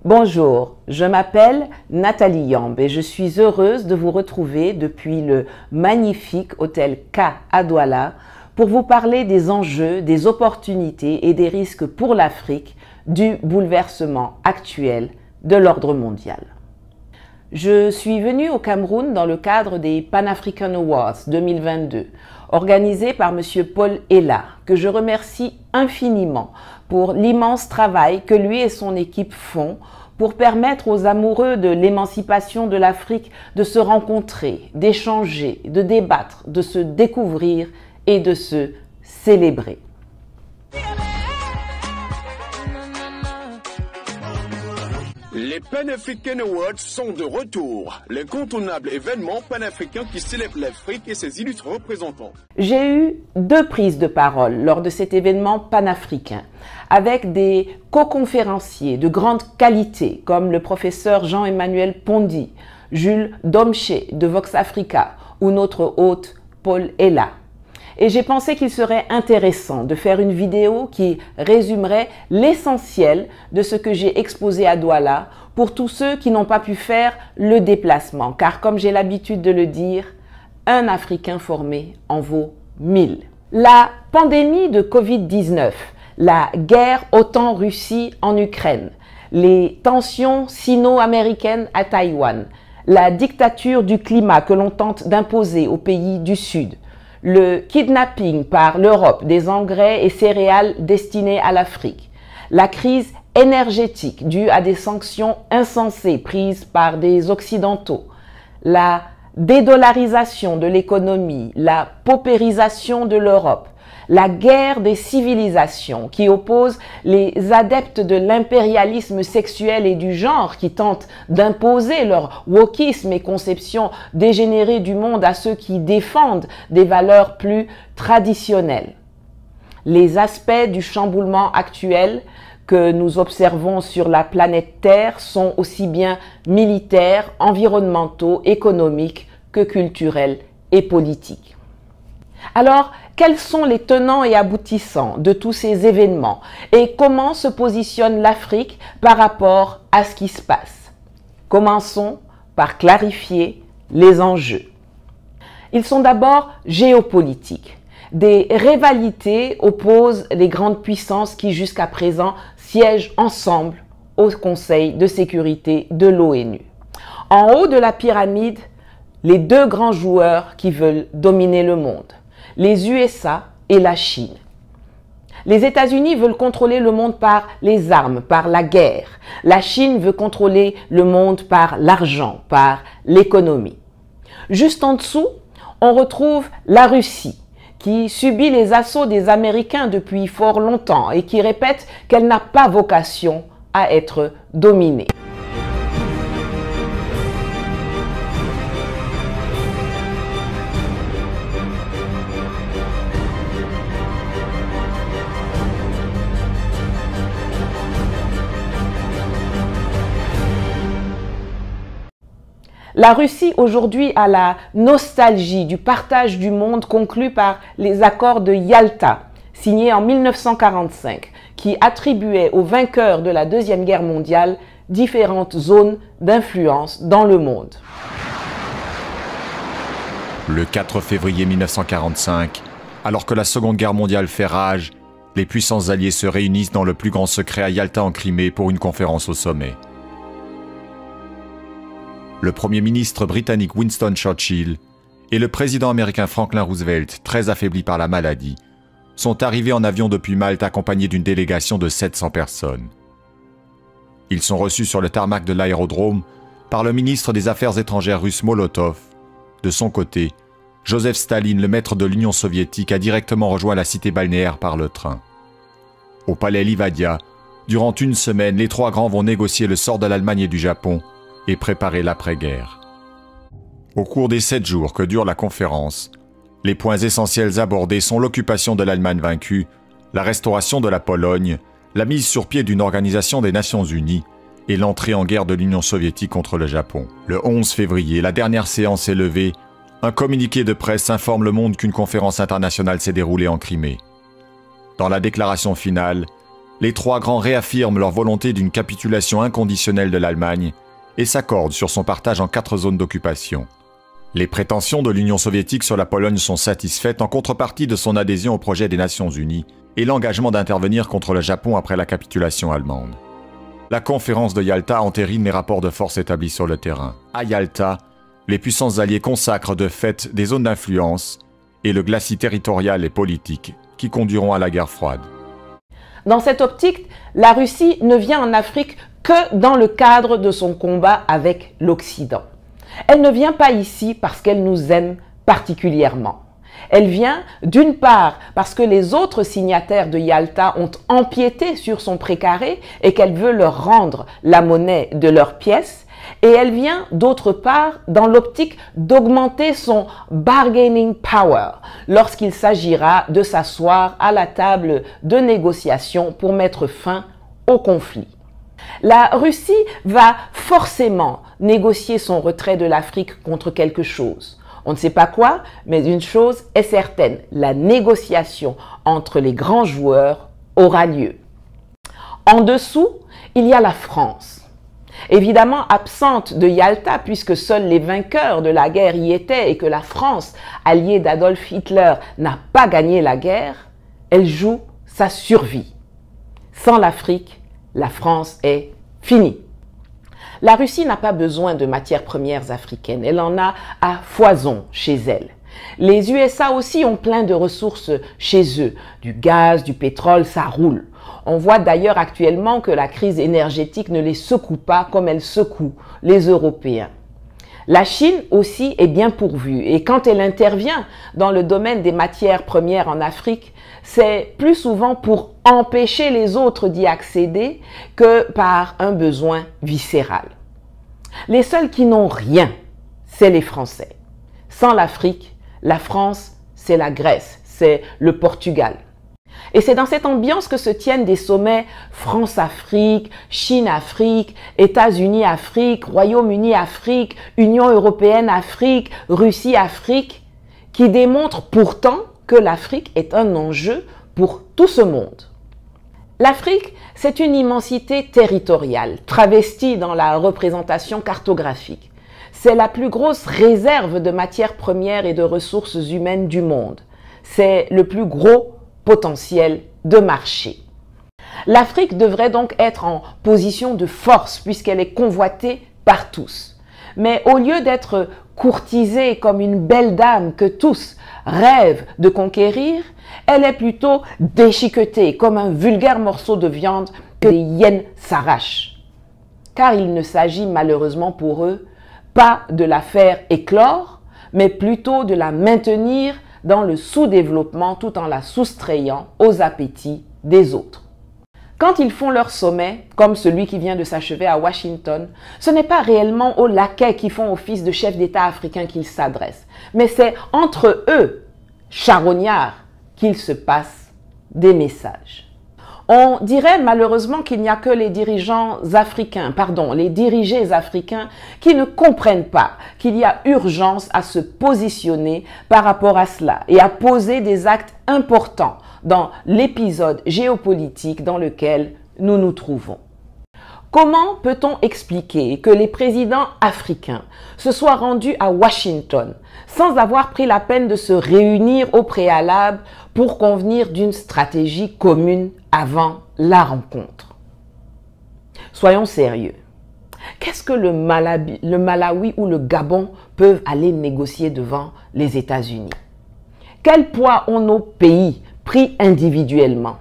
Bonjour, je m'appelle Nathalie Yamb et je suis heureuse de vous retrouver depuis le magnifique hôtel K à Douala pour vous parler des enjeux, des opportunités et des risques pour l'Afrique du bouleversement actuel de l'ordre mondial. Je suis venue au Cameroun dans le cadre des Pan African Awards 2022, organisés par M. Paul Ella, que je remercie infiniment pour l'immense travail que lui et son équipe font pour permettre aux amoureux de l'émancipation de l'Afrique de se rencontrer, d'échanger, de débattre, de se découvrir et de se célébrer. Les Pan African Awards sont de retour, l'incontournable événement panafricain qui célèbre l'Afrique et ses illustres représentants. J'ai eu 2 prises de parole lors de cet événement panafricain, avec des co-conférenciers de grande qualité comme le professeur Jean-Emmanuel Pondy, Jules Domché de Vox Africa ou notre hôte Paul Ella. Et j'ai pensé qu'il serait intéressant de faire une vidéo qui résumerait l'essentiel de ce que j'ai exposé à Douala pour tous ceux qui n'ont pas pu faire le déplacement. Car comme j'ai l'habitude de le dire, un Africain formé en vaut 1000. La pandémie de Covid-19, la guerre OTAN-Russie en Ukraine, les tensions sino-américaines à Taïwan, la dictature du climat que l'on tente d'imposer aux pays du Sud, le kidnapping par l'Europe des engrais et céréales destinés à l'Afrique, la crise énergétique due à des sanctions insensées prises par des Occidentaux, la dédollarisation de l'économie, la paupérisation de l'Europe, la guerre des civilisations qui oppose les adeptes de l'impérialisme sexuel et du genre qui tentent d'imposer leur wokisme et conception dégénérée du monde à ceux qui défendent des valeurs plus traditionnelles. Les aspects du chamboulement actuel que nous observons sur la planète Terre sont aussi bien militaires, environnementaux, économiques que culturels et politiques. Alors, quels sont les tenants et aboutissants de tous ces événements et comment se positionne l'Afrique par rapport à ce qui se passe? Commençons par clarifier les enjeux. Ils sont d'abord géopolitiques. Des rivalités opposent les grandes puissances qui jusqu'à présent siègent ensemble au Conseil de sécurité de l'ONU. En haut de la pyramide, les 2 grands joueurs qui veulent dominer le monde, les USA et la Chine. Les États-Unis veulent contrôler le monde par les armes, par la guerre. La Chine veut contrôler le monde par l'argent, par l'économie. Juste en dessous, on retrouve la Russie, qui subit les assauts des Américains depuis fort longtemps et qui répète qu'elle n'a pas vocation à être dominée. La Russie aujourd'hui a la nostalgie du partage du monde conclu par les accords de Yalta, signés en 1945, qui attribuaient aux vainqueurs de la Deuxième Guerre mondiale différentes zones d'influence dans le monde. Le 4 février 1945, alors que la Seconde Guerre mondiale fait rage, les puissances alliées se réunissent dans le plus grand secret à Yalta en Crimée pour une conférence au sommet. Le Premier ministre britannique Winston Churchill et le président américain Franklin Roosevelt, très affaiblis par la maladie, sont arrivés en avion depuis Malte accompagnés d'une délégation de 700 personnes. Ils sont reçus sur le tarmac de l'aérodrome par le ministre des Affaires étrangères russe Molotov. De son côté, Joseph Staline, le maître de l'Union soviétique, a directement rejoint la cité balnéaire par le train. Au palais Livadia, durant une semaine, les 3 grands vont négocier le sort de l'Allemagne et du Japon et préparer l'après-guerre. Au cours des 7 jours que dure la conférence, les points essentiels abordés sont l'occupation de l'Allemagne vaincue, la restauration de la Pologne, la mise sur pied d'une organisation des Nations Unies et l'entrée en guerre de l'Union soviétique contre le Japon. Le 11 février, la dernière séance est levée. Un communiqué de presse informe le monde qu'une conférence internationale s'est déroulée en Crimée. Dans la déclaration finale, Les trois grands réaffirment leur volonté d'une capitulation inconditionnelle de l'Allemagne et s'accordent sur son partage en 4 zones d'occupation. Les prétentions de l'Union soviétique sur la Pologne sont satisfaites en contrepartie de son adhésion au projet des Nations Unies et l'engagement d'intervenir contre le Japon après la capitulation allemande. La conférence de Yalta entérine les rapports de force établis sur le terrain. À Yalta, les puissances alliées consacrent de fait des zones d'influence et le glacis territorial et politique qui conduiront à la guerre froide. Dans cette optique, la Russie ne vient en Afrique que dans le cadre de son combat avec l'Occident. Elle ne vient pas ici parce qu'elle nous aime particulièrement. Elle vient d'une part parce que les autres signataires de Yalta ont empiété sur son précaré et qu'elle veut leur rendre la monnaie de leurs pièces. Et elle vient d'autre part dans l'optique d'augmenter son bargaining power lorsqu'il s'agira de s'asseoir à la table de négociation pour mettre fin au conflit. La Russie va forcément négocier son retrait de l'Afrique contre quelque chose. On ne sait pas quoi, mais une chose est certaine, la négociation entre les grands joueurs aura lieu. En dessous, il y a la France. Évidemment absente de Yalta puisque seuls les vainqueurs de la guerre y étaient et que la France, alliée d'Adolf Hitler, n'a pas gagné la guerre, elle joue sa survie. Sans l'Afrique, la France est finie. La Russie n'a pas besoin de matières premières africaines, elle en a à foison chez elle. Les USA aussi ont plein de ressources chez eux, du gaz, du pétrole, ça roule. On voit d'ailleurs actuellement que la crise énergétique ne les secoue pas comme elle secoue les Européens. La Chine aussi est bien pourvue et quand elle intervient dans le domaine des matières premières en Afrique, c'est plus souvent pour empêcher les autres d'y accéder que par un besoin viscéral. Les seuls qui n'ont rien, c'est les Français. Sans l'Afrique, la France, c'est la Grèce, c'est le Portugal. Et c'est dans cette ambiance que se tiennent des sommets France-Afrique, Chine-Afrique, États-Unis-Afrique, Royaume-Uni-Afrique, Union européenne-Afrique, Russie-Afrique, qui démontrent pourtant que l'Afrique est un enjeu pour tout ce monde. L'Afrique, c'est une immensité territoriale, travestie dans la représentation cartographique. C'est la plus grosse réserve de matières premières et de ressources humaines du monde. C'est le plus gros potentiel de marché. L'Afrique devrait donc être en position de force puisqu'elle est convoitée par tous. Mais au lieu d'être courtisée comme une belle dame que tous rêvent de conquérir, elle est plutôt déchiquetée comme un vulgaire morceau de viande que les hyènes s'arrachent. Car il ne s'agit malheureusement pour eux pas de la faire éclore, mais plutôt de la maintenir dans le sous-développement tout en la soustrayant aux appétits des autres. Quand ils font leur sommet, comme celui qui vient de s'achever à Washington, ce n'est pas réellement aux laquais qui font office de chefs d'État africains qu'ils s'adressent, mais c'est entre eux, charognards, qu'il se passe des messages. On dirait malheureusement qu'il n'y a que les les dirigés africains qui ne comprennent pas qu'il y a urgence à se positionner par rapport à cela et à poser des actes importants dans l'épisode géopolitique dans lequel nous nous trouvons. Comment peut-on expliquer que les présidents africains se soient rendus à Washington sans avoir pris la peine de se réunir au préalable pour convenir d'une stratégie commune avant la rencontre? Soyons sérieux. Qu'est-ce que le Malawi ou le Gabon peuvent aller négocier devant les États-Unis? Quel poids ont nos pays pris individuellement?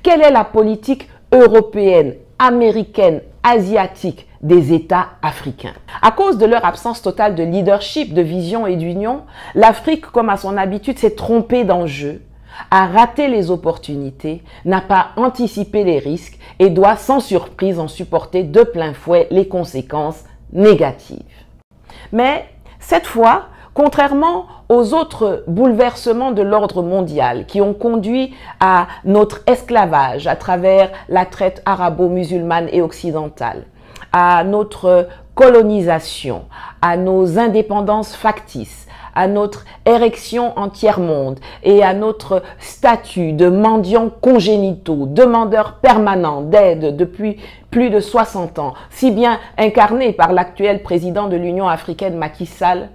Quelle est la politique européenne, américaine, asiatique des États africains? À cause de leur absence totale de leadership, de vision et d'union, l'Afrique, comme à son habitude, s'est trompée d'enjeu, a raté les opportunités, n'a pas anticipé les risques et doit sans surprise en supporter de plein fouet les conséquences négatives. Mais cette fois, contrairement aux autres bouleversements de l'ordre mondial qui ont conduit à notre esclavage à travers la traite arabo-musulmane et occidentale, à notre colonisation, à nos indépendances factices, à notre érection en tiers-monde et à notre statut de mendiants congénitaux, demandeurs permanents d'aide depuis plus de 60 ans, si bien incarné par l'actuel président de l'Union africaine Macky Sall,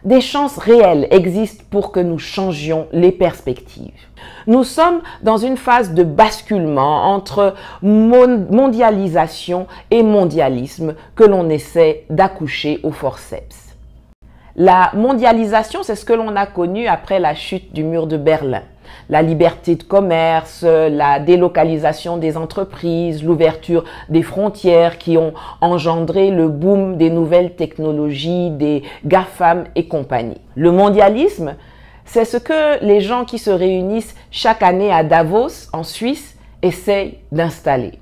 des chances réelles existent pour que nous changions les perspectives. Nous sommes dans une phase de basculement entre mondialisation et mondialisme que l'on essaie d'accoucher au forceps. La mondialisation, c'est ce que l'on a connu après la chute du mur de Berlin. La liberté de commerce, la délocalisation des entreprises, l'ouverture des frontières qui ont engendré le boom des nouvelles technologies, des GAFAM et compagnie. Le mondialisme, c'est ce que les gens qui se réunissent chaque année à Davos, en Suisse, essayent d'installer.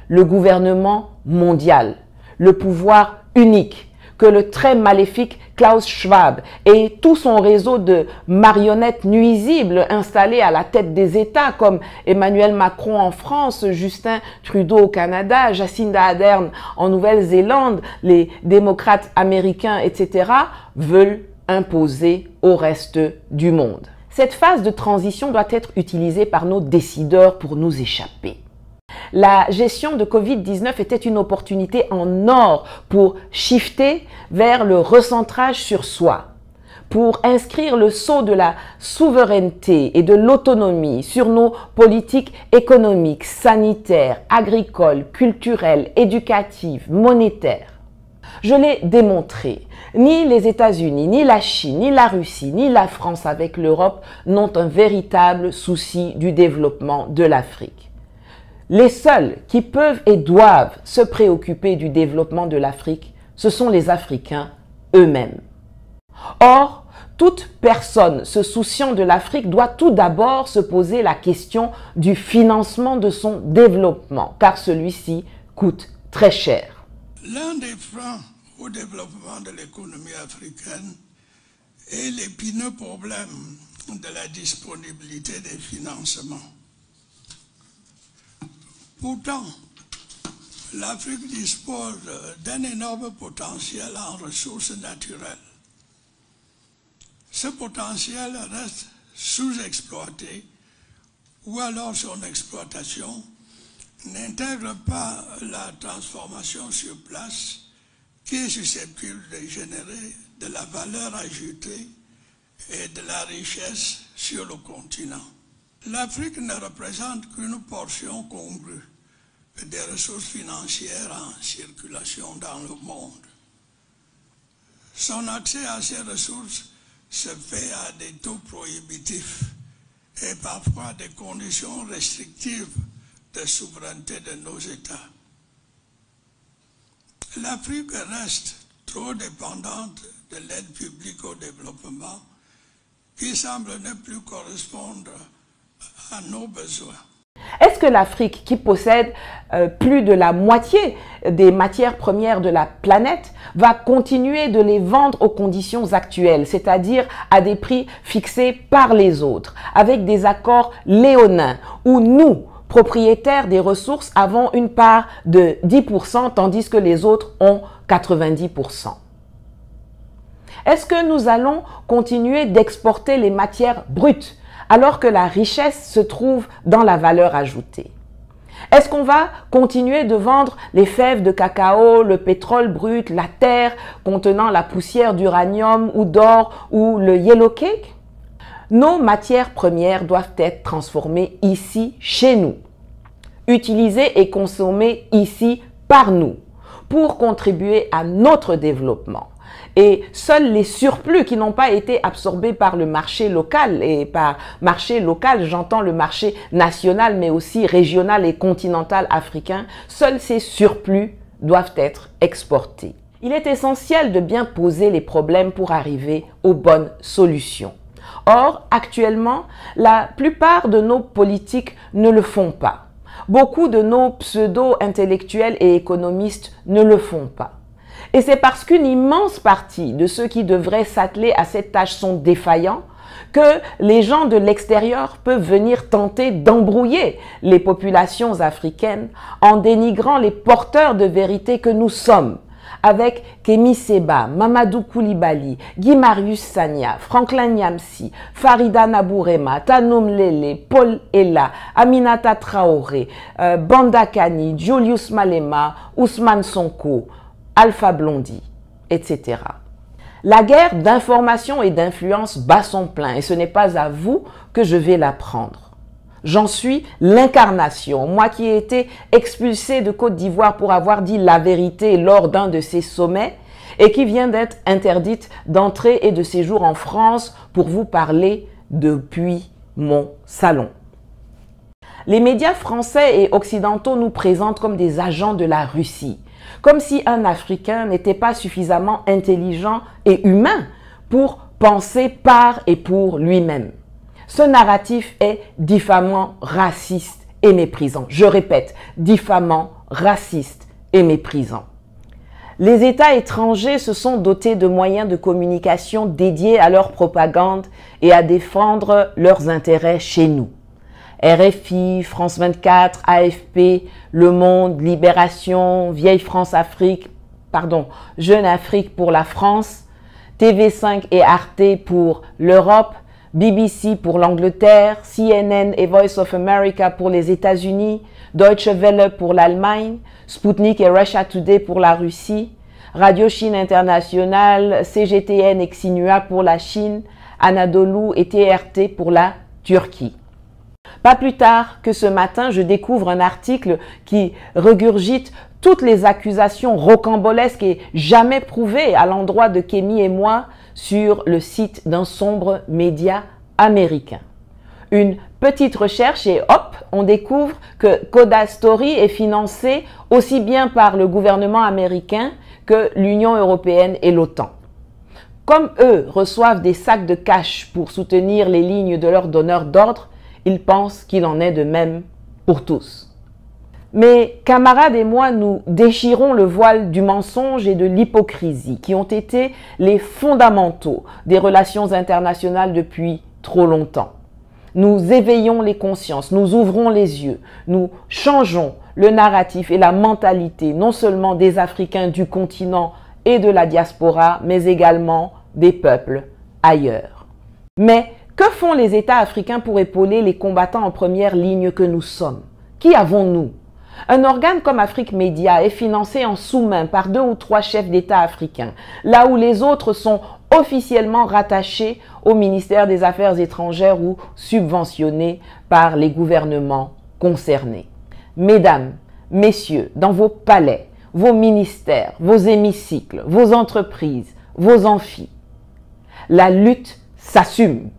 Le gouvernement mondial, le pouvoir unique, que le très maléfique Klaus Schwab et tout son réseau de marionnettes nuisibles installées à la tête des États comme Emmanuel Macron en France, Justin Trudeau au Canada, Jacinda Ardern en Nouvelle-Zélande, les démocrates américains, etc., veulent imposer au reste du monde. Cette phase de transition doit être utilisée par nos décideurs pour nous échapper. La gestion de Covid-19 était une opportunité en or pour shifter vers le recentrage sur soi, pour inscrire le sceau de la souveraineté et de l'autonomie sur nos politiques économiques, sanitaires, agricoles, culturelles, éducatives, monétaires. Je l'ai démontré, ni les États-Unis, ni la Chine, ni la Russie, ni la France avec l'Europe n'ont un véritable souci du développement de l'Afrique. Les seuls qui peuvent et doivent se préoccuper du développement de l'Afrique, ce sont les Africains eux-mêmes. Or, toute personne se souciant de l'Afrique doit tout d'abord se poser la question du financement de son développement, car celui-ci coûte très cher. L'un des freins au développement de l'économie africaine est l'épineux problème de la disponibilité des financements. Pourtant, l'Afrique dispose d'un énorme potentiel en ressources naturelles. Ce potentiel reste sous-exploité ou alors son exploitation n'intègre pas la transformation sur place qui est susceptible de générer de la valeur ajoutée et de la richesse sur le continent. L'Afrique ne représente qu'une portion congrue des ressources financières en circulation dans le monde. Son accès à ces ressources se fait à des taux prohibitifs et parfois des conditions restrictives de souveraineté de nos États. L'Afrique reste trop dépendante de l'aide publique au développement qui semble ne plus correspondre à nos besoins. Est-ce que l'Afrique, qui possède plus de la moitié des matières premières de la planète, va continuer de les vendre aux conditions actuelles, c'est-à-dire à des prix fixés par les autres, avec des accords léonins, où nous, propriétaires des ressources, avons une part de 10%, tandis que les autres ont 90%? Est-ce que nous allons continuer d'exporter les matières brutes alors que la richesse se trouve dans la valeur ajoutée? Est-ce qu'on va continuer de vendre les fèves de cacao, le pétrole brut, la terre contenant la poussière d'uranium ou d'or ou le yellow cake? Nos matières premières doivent être transformées ici, chez nous, utilisées et consommées ici par nous, pour contribuer à notre développement. Et seuls les surplus qui n'ont pas été absorbés par le marché local, et par marché local, j'entends le marché national, mais aussi régional et continental africain, seuls ces surplus doivent être exportés. Il est essentiel de bien poser les problèmes pour arriver aux bonnes solutions. Or, actuellement, la plupart de nos politiques ne le font pas. Beaucoup de nos pseudo-intellectuels et économistes ne le font pas. Et c'est parce qu'une immense partie de ceux qui devraient s'atteler à cette tâche sont défaillants que les gens de l'extérieur peuvent venir tenter d'embrouiller les populations africaines en dénigrant les porteurs de vérité que nous sommes, avec Kémi Séba, Mamadou Koulibaly, Guy Marius Sagna, Franklin Nyamsi, Farida Nabourema, Tanoum Lele, Paul Ella, Aminata Traoré, Banda Kani, Julius Malema, Ousmane Sonko, Alpha Blondy, etc. La guerre d'information et d'influence bat son plein et ce n'est pas à vous que je vais l'apprendre. J'en suis l'incarnation, moi qui ai été expulsée de Côte d'Ivoire pour avoir dit la vérité lors d'un de ces sommets et qui vient d'être interdite d'entrée et de séjour en France pour vous parler depuis mon salon. Les médias français et occidentaux nous présentent comme des agents de la Russie, comme si un Africain n'était pas suffisamment intelligent et humain pour penser par et pour lui-même. Ce narratif est diffamant, raciste et méprisant. Je répète, diffamant, raciste et méprisant. Les États étrangers se sont dotés de moyens de communication dédiés à leur propagande et à défendre leurs intérêts chez nous. RFI, France 24, AFP, Le Monde, Libération, Vieille France-Afrique, Jeune Afrique pour la France, TV5 et Arte pour l'Europe, BBC pour l'Angleterre, CNN et Voice of America pour les États-Unis, Deutsche Welle pour l'Allemagne, Sputnik et Russia Today pour la Russie, Radio Chine Internationale, CGTN et Xinhua pour la Chine, Anadolu et TRT pour la Turquie. Pas plus tard que ce matin, je découvre un article qui regurgite toutes les accusations rocambolesques et jamais prouvées à l'endroit de Kémi et moi sur le site d'un sombre média américain. Une petite recherche et hop, on découvre que Coda Story est financé aussi bien par le gouvernement américain que l'Union européenne et l'OTAN. Comme eux reçoivent des sacs de cash pour soutenir les lignes de leurs donneurs d'ordre, ils pensent qu'il en est de même pour tous. Mes camarades et moi, nous déchirons le voile du mensonge et de l'hypocrisie qui ont été les fondamentaux des relations internationales depuis trop longtemps. Nous éveillons les consciences, nous ouvrons les yeux, nous changeons le narratif et la mentalité non seulement des Africains du continent et de la diaspora, mais également des peuples ailleurs. Mais que font les États africains pour épauler les combattants en première ligne que nous sommes? Qui avons-nous? Un organe comme Afrique Média est financé en sous-main par 2 ou 3 chefs d'État africains, là où les autres sont officiellement rattachés au ministère des Affaires étrangères ou subventionnés par les gouvernements concernés. Mesdames, messieurs, dans vos palais, vos ministères, vos hémicycles, vos entreprises, vos amphis, la lutte s'assume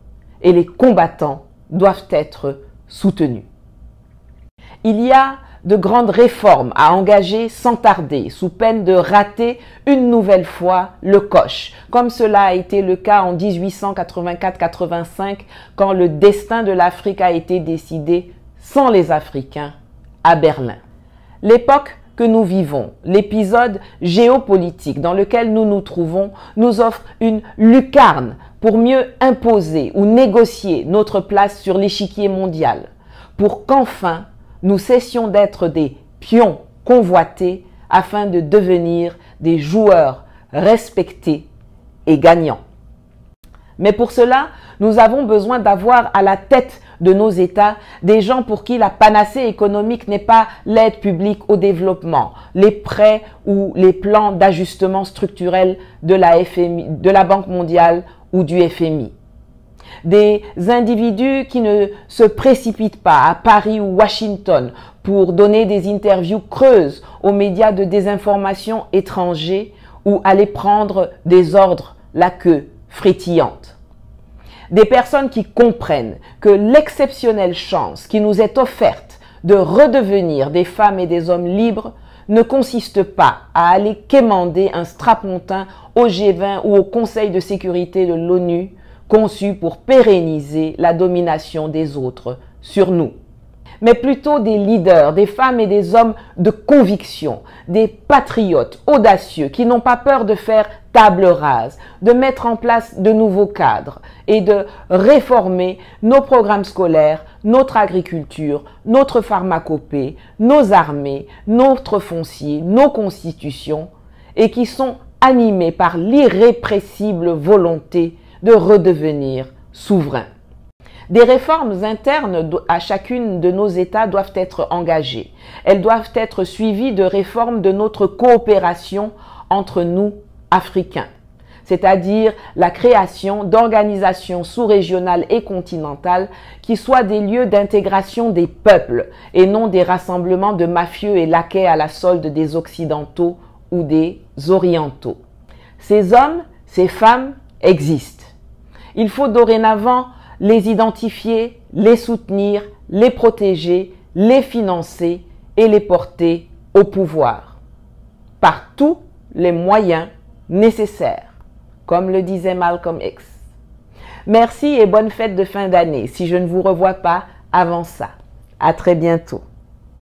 et les combattants doivent être soutenus. Il y a de grandes réformes à engager sans tarder, sous peine de rater une nouvelle fois le coche, comme cela a été le cas en 1884-85, quand le destin de l'Afrique a été décidé sans les Africains à Berlin. L'époque que nous vivons, l'épisode géopolitique dans lequel nous nous trouvons, nous offre une lucarne pour mieux imposer ou négocier notre place sur l'échiquier mondial, pour qu'enfin nous cessions d'être des pions convoités afin de devenir des joueurs respectés et gagnants. Mais pour cela, nous avons besoin d'avoir à la tête de nos États des gens pour qui la panacée économique n'est pas l'aide publique au développement, les prêts ou les plans d'ajustement structurel de la FMI, de la Banque mondiale ou du FMI. Des individus qui ne se précipitent pas à Paris ou Washington pour donner des interviews creuses aux médias de désinformation étrangers ou aller prendre des ordres la queue frétillante. Des personnes qui comprennent que l'exceptionnelle chance qui nous est offerte de redevenir des femmes et des hommes libres ne consiste pas à aller quémander un strapontin au G20 ou au Conseil de sécurité de l'ONU conçu pour pérenniser la domination des autres sur nous, mais plutôt des leaders, des femmes et des hommes de conviction, des patriotes audacieux qui n'ont pas peur de faire table rase, de mettre en place de nouveaux cadres et de réformer nos programmes scolaires, notre agriculture, notre pharmacopée, nos armées, notre foncier, nos constitutions et qui sont animés par l'irrépressible volonté de redevenir souverains. Des réformes internes à chacune de nos États doivent être engagées. Elles doivent être suivies de réformes de notre coopération entre nous, Africains, c'est-à-dire la création d'organisations sous-régionales et continentales qui soient des lieux d'intégration des peuples et non des rassemblements de mafieux et laquais à la solde des Occidentaux ou des Orientaux. Ces hommes, ces femmes existent. Il faut dorénavant les identifier, les soutenir, les protéger, les financer et les porter au pouvoir par tous les moyens nécessaires, comme le disait Malcolm X. Merci et bonne fête de fin d'année si je ne vous revois pas avant ça. À très bientôt.